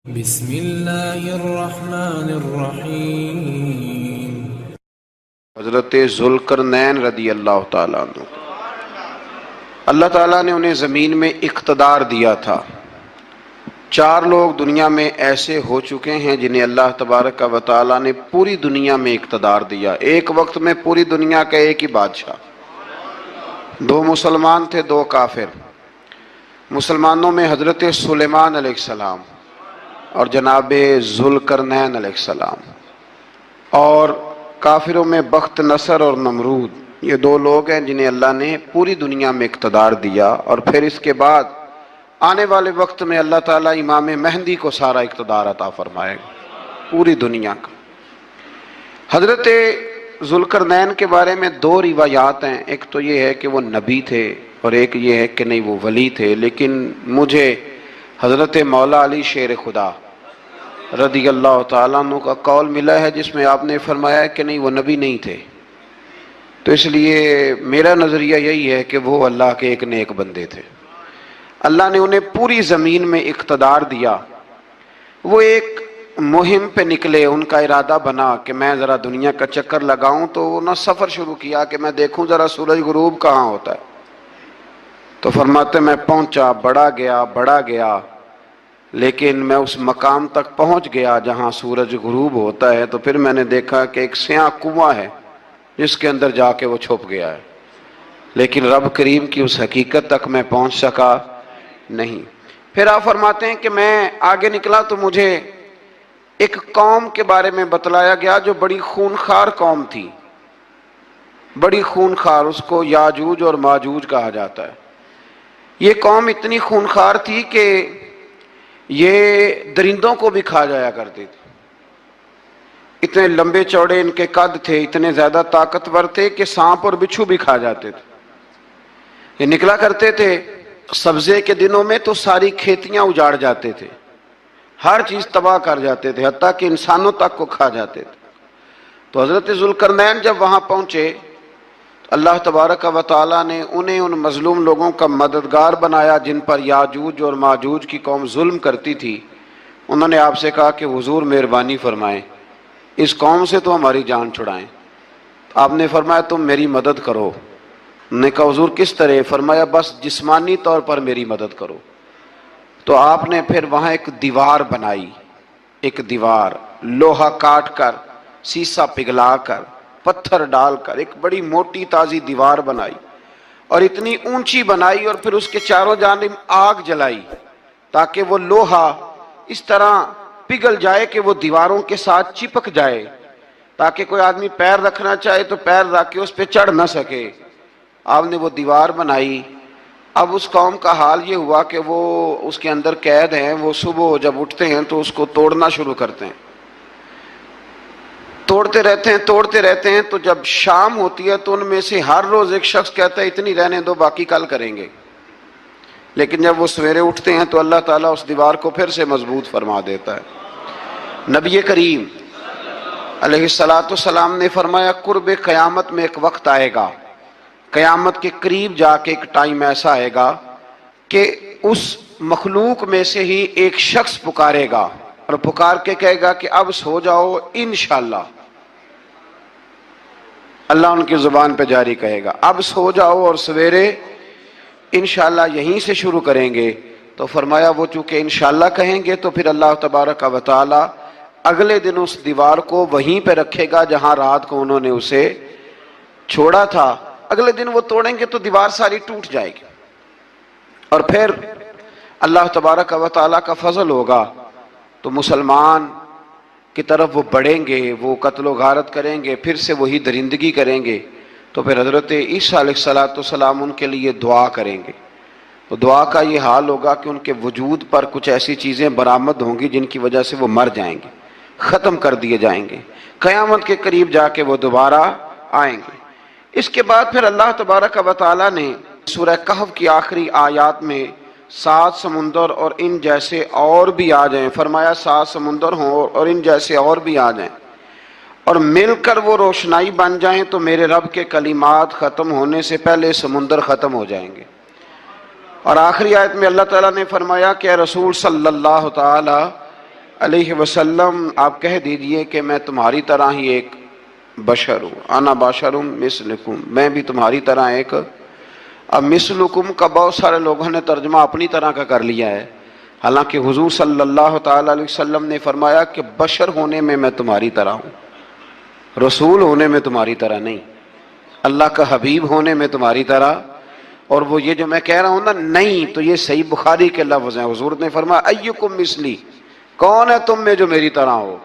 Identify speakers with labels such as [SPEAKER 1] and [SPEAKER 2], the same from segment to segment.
[SPEAKER 1] بسم اللہ الرحمن الرحیم۔
[SPEAKER 2] حضرت ذوالقرنین رضی اللہ تعالیٰ عنہ، اللہ تعالیٰ نے انہیں زمین میں اقتدار دیا تھا۔ 4 لوگ دنیا میں ایسے ہو چکے ہیں جنہیں اللہ تبارک و تعالیٰ نے پوری دنیا میں اقتدار دیا، ایک وقت میں پوری دنیا کا ایک ہی بادشاہ۔ 2 مسلمان تھے، 2 کافر۔ مسلمانوں میں حضرت سلیمان علیہ السلام اور جناب ذوالقرنین علیہ السلام، اور کافروں میں بخت نصر اور نمرود۔ یہ 2 لوگ ہیں جنہیں اللہ نے پوری دنیا میں اقتدار دیا، اور پھر اس کے بعد آنے والے وقت میں اللہ تعالیٰ امام مہدی کو سارا اقتدار عطا فرمائے گا، پوری دنیا کا۔ حضرت ذوالقرنین کے بارے میں 2 روایات ہیں، ایک تو یہ ہے کہ وہ نبی تھے اور ایک یہ ہے کہ نہیں وہ ولی تھے، لیکن مجھے حضرت مولا علی شیر خدا رضی اللہ تعالیٰ عنہ کا قول ملا ہے جس میں آپ نے فرمایا ہے کہ نہیں وہ نبی نہیں تھے، تو اس لیے میرا نظریہ یہی ہے کہ وہ اللہ کے ایک نیک بندے تھے۔ اللہ نے انہیں پوری زمین میں اقتدار دیا۔ وہ ایک مہم پہ نکلے، ان کا ارادہ بنا کہ میں ذرا دنیا کا چکر لگاؤں، تو انہوں نے سفر شروع کیا کہ میں دیکھوں ذرا سورج غروب کہاں ہوتا ہے۔ تو فرماتے میں پہنچا، بڑا گیا، لیکن میں اس مقام تک پہنچ گیا جہاں سورج غروب ہوتا ہے، تو پھر میں نے دیکھا کہ ایک سیاہ کنواں ہے جس کے اندر جا کے وہ چھپ گیا ہے، لیکن رب کریم کی اس حقیقت تک میں پہنچ سکا نہیں۔ پھر آپ فرماتے ہیں کہ میں آگے نکلا تو مجھے ایک قوم کے بارے میں بتلایا گیا جو بڑی خونخوار قوم تھی، بڑی خونخوار، اس کو یاجوج اور ماجوج کہا جاتا ہے۔ یہ قوم اتنی خونخوار تھی کہ یہ درندوں کو بھی کھا جایا کرتی تھی، اتنے لمبے چوڑے ان کے قد تھے، اتنے زیادہ طاقتور تھے کہ سانپ اور بچھو بھی کھا جاتے تھے۔ یہ نکلا کرتے تھے سبزے کے دنوں میں تو ساری کھیتیاں اجاڑ جاتے تھے، ہر چیز تباہ کر جاتے تھے، حتیٰ کہ انسانوں تک کو کھا جاتے تھے۔ تو حضرت ذوالقرنین جب وہاں پہنچے، اللہ تبارک و تعالیٰ نے انہیں ان مظلوم لوگوں کا مددگار بنایا جن پر یاجوج اور ماجوج کی قوم ظلم کرتی تھی۔ انہوں نے آپ سے کہا کہ حضور مہربانی فرمائیں، اس قوم سے تو ہماری جان چھڑائیں۔ آپ نے فرمایا تم میری مدد کرو۔ انہوں نے کہا حضور کس طرح؟ فرمایا بس جسمانی طور پر میری مدد کرو۔ تو آپ نے پھر وہاں ایک دیوار بنائی، ایک دیوار، لوہا کاٹ کر، سیسا پگھلا کر، پتھر ڈال کر ایک بڑی موٹی تازی دیوار بنائی، اور اتنی اونچی بنائی، اور پھر اس کے چاروں جانب آگ جلائی تاکہ وہ لوہا اس طرح پگھل جائے کہ وہ دیواروں کے ساتھ چپک جائے، تاکہ کوئی آدمی پیر رکھنا چاہے تو پیر رکھ کے اس پہ چڑھ نہ سکے۔ آپ نے وہ دیوار بنائی۔ اب اس قوم کا حال یہ ہوا کہ وہ اس کے اندر قید ہیں، وہ صبح جب اٹھتے ہیں تو اس کو توڑنا شروع کرتے ہیں، توڑتے رہتے ہیں، تو جب شام ہوتی ہے تو ان میں سے ہر روز ایک شخص کہتا ہے اتنی رہنے دو، باقی کل کریں گے۔ لیکن جب وہ سویرے اٹھتے ہیں تو اللہ تعالیٰ اس دیوار کو پھر سے مضبوط فرما دیتا ہے۔ نبی کریم علیہ السلام نے فرمایا قرب قیامت میں ایک وقت آئے گا، قیامت کے قریب جا کے ایک ٹائم ایسا آئے گا کہ اس مخلوق میں سے ہی ایک شخص پکارے گا اور پکار کے کہے گا کہ اب سو جاؤ انشاءاللہ۔ اللہ ان کی زبان پہ جاری کہے گا اب سو جاؤ اور سویرے انشاءاللہ یہیں سے شروع کریں گے۔ تو فرمایا وہ چونکہ انشاءاللہ کہیں گے تو پھر اللہ تبارک و تعالی اگلے دن اس دیوار کو وہیں پہ رکھے گا جہاں رات کو انہوں نے اسے چھوڑا تھا۔ اگلے دن وہ توڑیں گے تو دیوار ساری ٹوٹ جائے گی، اور پھر اللہ تبارک و تعالیٰ کا فضل ہوگا تو مسلمان کی طرف وہ بڑھیں گے، وہ قتل و غارت کریں گے، پھر سے وہی درندگی کریں گے، تو پھر حضرت عیسیٰ علیہ السلام ان کے لیے دعا کریں گے۔ تو دعا کا یہ حال ہوگا کہ ان کے وجود پر کچھ ایسی چیزیں برآمد ہوں گی جن کی وجہ سے وہ مر جائیں گے، ختم کر دیے جائیں گے، قیامت کے قریب جا کے وہ دوبارہ آئیں گے۔ اس کے بعد پھر اللہ تبارک و تعالیٰ نے سورہ کہف کی آخری آیات میں 7 سمندر اور ان جیسے اور بھی آ جائیں، فرمایا 7 سمندر ہوں اور ان جیسے اور بھی آ جائیں، اور مل کر وہ روشنائی بن جائیں تو میرے رب کے کلمات ختم ہونے سے پہلے سمندر ختم ہو جائیں گے۔ اور آخری آیت میں اللہ تعالیٰ نے فرمایا کہ اے رسول صلی اللہ تعالی علیہ وسلم آپ کہہ دیجئے کہ میں تمہاری طرح ہی ایک بشر ہوں، انا بشر مثلکم، میں بھی تمہاری طرح ایک۔ اب مثلکم کا بہت سارے لوگوں نے ترجمہ اپنی طرح کا کر لیا ہے، حالانکہ حضور صلی اللہ تعالی علیہ وسلم نے فرمایا کہ بشر ہونے میں میں تمہاری طرح ہوں، رسول ہونے میں تمہاری طرح نہیں، اللہ کا حبیب ہونے میں تمہاری طرح۔ اور وہ یہ جو میں کہہ رہا ہوں نا نہیں، تو یہ صحیح بخاری کے لفظ ہیں، حضور نے فرمایا ایکم مثلی، کون ہے تم میں جو میری طرح ہو،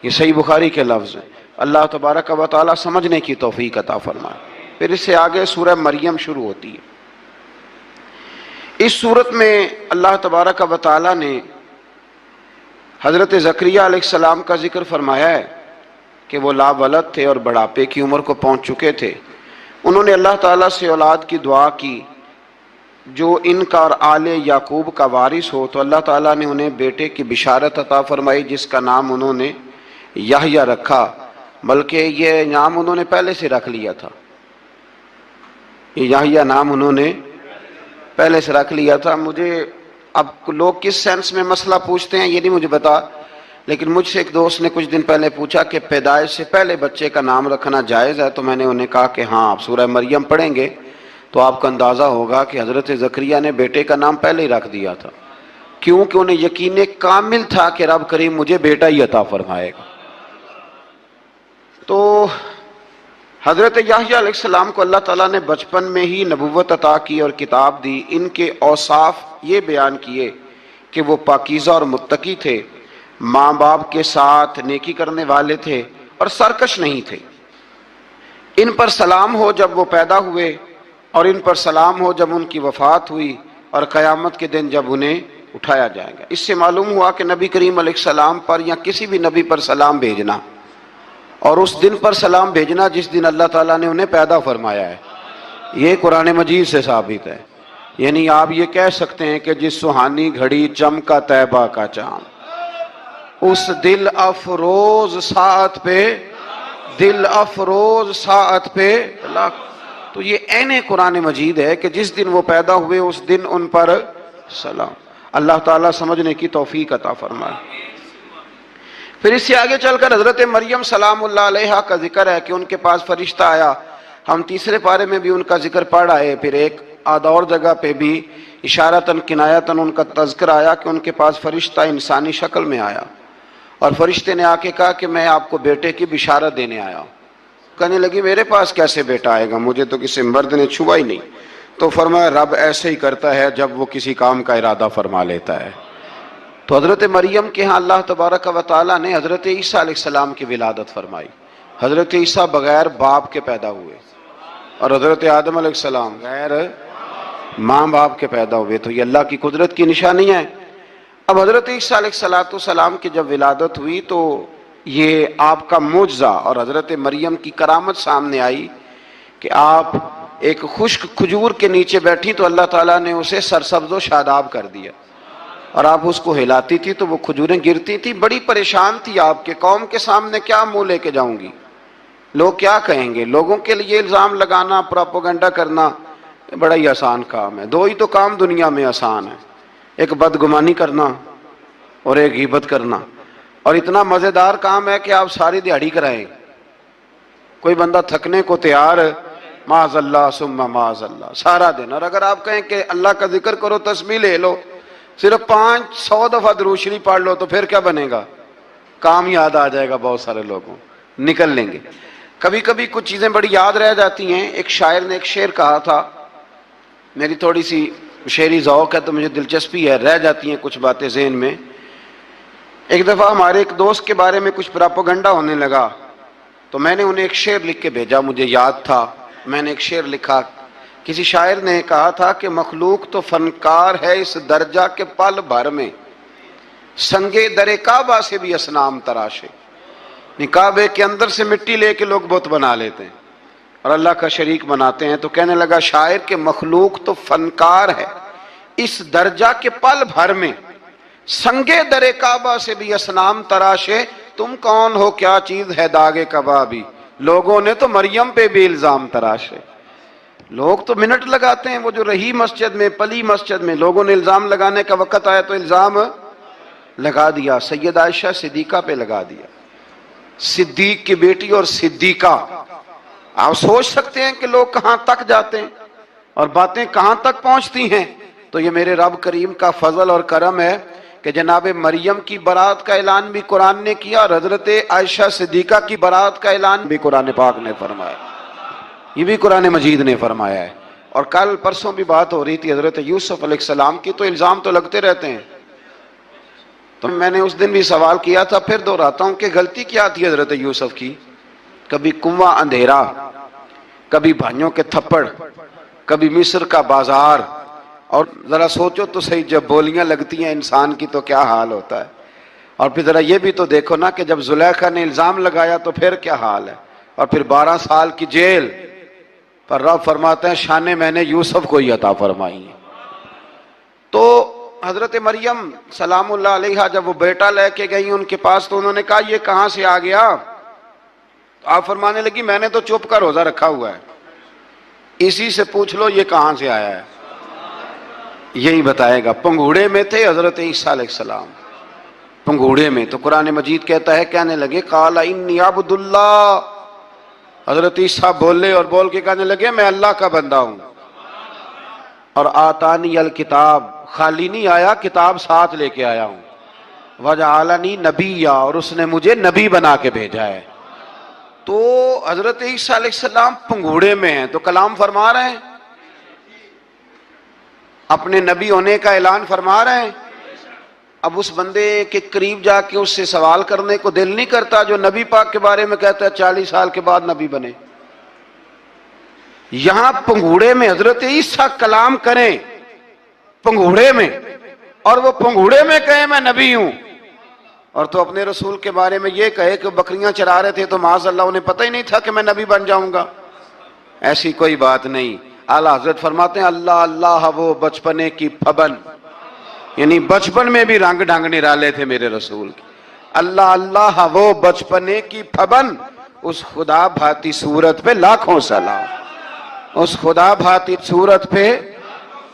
[SPEAKER 2] یہ صحیح بخاری کے لفظ ہیں۔ اللہ تبارک و تعالی سمجھنے کی توفیق عطا فرمائے۔ پھر اس سے آگے سورہ مریم شروع ہوتی ہے۔ اس صورت میں اللہ تبارک و تعالی نے حضرت زکریا علیہ السلام کا ذکر فرمایا ہے کہ وہ لا ولد تھے اور بڑھاپے کی عمر کو پہنچ چکے تھے۔ انہوں نے اللہ تعالیٰ سے اولاد کی دعا کی جو ان کا اور آل یعقوب کا وارث ہو، تو اللہ تعالیٰ نے انہیں بیٹے کی بشارت عطا فرمائی جس کا نام انہوں نے یحییٰ رکھا، بلکہ یہ نام انہوں نے پہلے سے رکھ لیا تھا، یہ یحییٰ نام انہوں نے پہلے سے رکھ لیا تھا۔ مجھے اب لوگ کس سینس میں مسئلہ پوچھتے ہیں یہ نہیں مجھے بتا، لیکن مجھ سے ایک دوست نے کچھ دن پہلے پوچھا کہ پیدائش سے پہلے بچے کا نام رکھنا جائز ہے، تو میں نے انہیں کہا کہ ہاں، آپ سورہ مریم پڑھیں گے تو آپ کا اندازہ ہوگا کہ حضرت زکریا نے بیٹے کا نام پہلے ہی رکھ دیا تھا، کیونکہ انہیں یقین کامل تھا کہ رب کریم مجھے بیٹا ہی عطا فرمائے گا۔ تو حضرت یحییٰ علیہ السلام کو اللہ تعالیٰ نے بچپن میں ہی نبوت عطا کی اور کتاب دی۔ ان کے اوصاف یہ بیان کیے کہ وہ پاکیزہ اور متقی تھے، ماں باپ کے ساتھ نیکی کرنے والے تھے اور سرکش نہیں تھے۔ ان پر سلام ہو جب وہ پیدا ہوئے، اور ان پر سلام ہو جب ان کی وفات ہوئی، اور قیامت کے دن جب انہیں اٹھایا جائے گا۔ اس سے معلوم ہوا کہ نبی کریم علیہ السلام پر یا کسی بھی نبی پر سلام بھیجنا، اور اس دن پر سلام بھیجنا جس دن اللہ تعالیٰ نے انہیں پیدا فرمایا ہے، یہ قرآن مجید سے ثابت ہے۔ یعنی آپ یہ کہہ سکتے ہیں کہ جس سہانی گھڑی چمکا طیبہ کا چاند، اس دل افروز ساعت پہ، دل افروز ساعت پہ اللہ، تو یہ عین قرآن مجید ہے کہ جس دن وہ پیدا ہوئے اس دن ان پر سلام۔ اللہ تعالیٰ سمجھنے کی توفیق عطا فرمائے۔ پھر اس سے آگے چل کر حضرت مریم سلام اللہ علیہا کا ذکر ہے کہ ان کے پاس فرشتہ آیا۔ ہم تیسرے پارے میں بھی ان کا ذکر پڑھ آئے، پھر ایک اور جگہ پہ بھی اشارتاً کنایتاً ان کا تذکر آیا کہ ان کے پاس فرشتہ انسانی شکل میں آیا، اور فرشتے نے آ کے کہا کہ میں آپ کو بیٹے کی بشارت دینے آیا ہوں۔ کہنے لگی میرے پاس کیسے بیٹا آئے گا، مجھے تو کسی مرد نے چھوا ہی نہیں۔ تو فرمایا رب ایسے ہی کرتا ہے جب وہ کسی کام کا ارادہ فرما لیتا ہے۔ تو حضرت مریم کے ہاں اللہ تبارک و تعالیٰ نے حضرت عیسیٰ علیہ السلام کی ولادت فرمائی۔ حضرت عیسیٰ بغیر باپ کے پیدا ہوئے، اور حضرت آدم علیہ السلام غیر ماں باپ کے پیدا ہوئے، تو یہ اللہ کی قدرت کی نشانی ہے۔ اب حضرت عیسیٰ علیہ السلام کی جب ولادت ہوئی تو یہ آپ کا معجزہ اور حضرت مریم کی کرامت سامنے آئی کہ آپ ایک خشک کھجور کے نیچے بیٹھی تو اللہ تعالیٰ نے اسے سرسبز و شاداب کر دیا، اور آپ اس کو ہلاتی تھی تو وہ کھجوریں گرتی تھی۔ بڑی پریشان تھی آپ کے قوم کے سامنے کیا منہ لے کے جاؤں گی، لوگ کیا کہیں گے۔ لوگوں کے لیے الزام لگانا، پروپیگنڈا کرنا بڑا ہی آسان کام ہے۔ دو ہی تو کام دنیا میں آسان ہے، ایک بدگمانی کرنا اور ایک غیبت کرنا، اور اتنا مزیدار کام ہے کہ آپ ساری دیہڑی کرائیں، کوئی بندہ تھکنے کو تیار، معاذ اللہ ثم معاذ اللہ، سارا دن۔ اور اگر آپ کہیں کہ اللہ کا ذکر کرو، تسبیح لے لو، صرف 500 دفعہ درود شریف پڑھ لو، تو پھر کیا بنے گا، کام یاد آ جائے گا، بہت سارے لوگوں نکل لیں گے۔ کبھی کبھی کچھ چیزیں بڑی یاد رہ جاتی ہیں۔ ایک شاعر نے ایک شعر کہا تھا، میری تھوڑی سی شعری ذوق ہے تو مجھے دلچسپی ہے، رہ جاتی ہیں کچھ باتیں ذہن میں۔ ایک دفعہ ہمارے ایک دوست کے بارے میں کچھ پراپیگنڈا ہونے لگا، تو میں نے انہیں ایک شعر لکھ کے بھیجا، مجھے یاد تھا، میں نے ایک شعر لکھا۔ کسی شاعر نے کہا تھا کہ مخلوق تو فنکار ہے اس درجہ کے پل بھر میں، سنگے در کعبہ سے بھی اصنام تراشے۔ کعبے کے اندر سے مٹی لے کے لوگ بت بنا لیتے ہیں اور اللہ کا شریک بناتے ہیں۔ تو کہنے لگا شاعر کہ مخلوق تو فنکار ہے اس درجہ کے پل بھر میں، سنگے در کعبہ سے بھی اصنام تراشے۔ تم کون ہو کیا چیز ہے داغ کبابی، لوگوں نے تو مریم پہ بھی الزام تراشے۔ لوگ تو منٹ لگاتے ہیں، وہ جو رہی مسجد میں، پلی مسجد میں، لوگوں نے الزام لگانے کا وقت آیا تو الزام لگا دیا، سیدہ عائشہ صدیقہ پہ لگا دیا، صدیق کی بیٹی اور صدیقہ۔ آپ سوچ سکتے ہیں کہ لوگ کہاں تک جاتے ہیں اور باتیں کہاں تک پہنچتی ہیں۔ تو یہ میرے رب کریم کا فضل اور کرم ہے کہ جناب مریم کی برات کا اعلان بھی قرآن نے کیا اور حضرت عائشہ صدیقہ کی برات کا اعلان بھی قرآن پاک نے فرمایا، یہ بھی قرآن مجید نے فرمایا ہے۔ اور کل پرسوں بھی بات ہو رہی تھی حضرت یوسف علیہ السلام کی، تو الزام تو لگتے رہتے ہیں، تو میں نے اس دن بھی سوال کیا تھا، پھر دہراتا ہوں کہ غلطی کیا تھی حضرت یوسف کی؟ کبھی کنواں اندھیرا، کبھی بھائیوں کے تھپڑ، کبھی مصر کا بازار، اور ذرا سوچو تو صحیح جب بولیاں لگتی ہیں انسان کی تو کیا حال ہوتا ہے۔ اور پھر ذرا یہ بھی تو دیکھو نا کہ جب زلیخا نے الزام لگایا تو پھر کیا حال ہے، اور پھر 12 سال کی جیل، پر رب فرماتے ہیں شانیں میں نے یوسف کو ہی عطا فرمائی ہیں۔ تو حضرت مریم سلام اللہ علیہا جب وہ بیٹا لے کے گئی ان کے پاس تو انہوں نے کہا یہ کہاں سے آ گیا؟ تو آپ فرمانے لگی میں نے تو چپ کر روزہ رکھا ہوا ہے، اسی سے پوچھ لو یہ کہاں سے آیا ہے، یہی بتائے گا۔ پنگھوڑے میں تھے حضرت عیسیٰ علیہ السلام، پنگھوڑے میں، تو قرآن مجید کہتا ہے کہنے لگے قال انی عبد اللہ، حضرت عیسیٰ بولے اور بول کے کہنے لگے میں اللہ کا بندہ ہوں، اور آتانی الکتاب، خالی نہیں آیا کتاب ساتھ لے کے آیا ہوں، وجعلنی نبیا، اور اس نے مجھے نبی بنا کے بھیجا ہے۔ تو حضرت عیسیٰ علیہ السلام پنگھوڑے میں ہیں تو کلام فرما رہے ہیں، اپنے نبی ہونے کا اعلان فرما رہے ہیں۔ اب اس بندے کے قریب جا کے اس سے سوال کرنے کو دل نہیں کرتا جو نبی پاک کے بارے میں کہتا ہے 40 سال کے بعد نبی بنے۔ یہاں پنگھوڑے میں حضرت عیسیٰ کلام کریں، پنگھوڑے میں، اور وہ پنگھوڑے میں کہے میں نبی ہوں، اور تو اپنے رسول کے بارے میں یہ کہے کہ بکریاں چرا رہے تھے تو معاذ اللہ انہیں پتہ ہی نہیں تھا کہ میں نبی بن جاؤں گا۔ ایسی کوئی بات نہیں۔ اعلیٰ حضرت فرماتے ہیں اللہ اللہ وہ بچپنے کی پھبن، یعنی بچپن میں بھی رنگ ڈھنگ نرالے تھے میرے رسول کے۔ اللہ اللہ وہ بچپنے کی پھبن، اس خدا بھاتی صورت پہ لاکھوں سلام، اس خدا بھاتی صورت پہ۔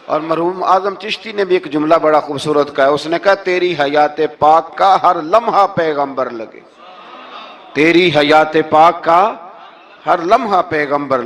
[SPEAKER 2] اور مرحوم اعظم چشتی نے بھی ایک جملہ بڑا خوبصورت کہا، اس نے کہا تیری حیات پاک کا ہر لمحہ پیغمبر لگے، تیری حیات پاک کا ہر لمحہ پیغمبر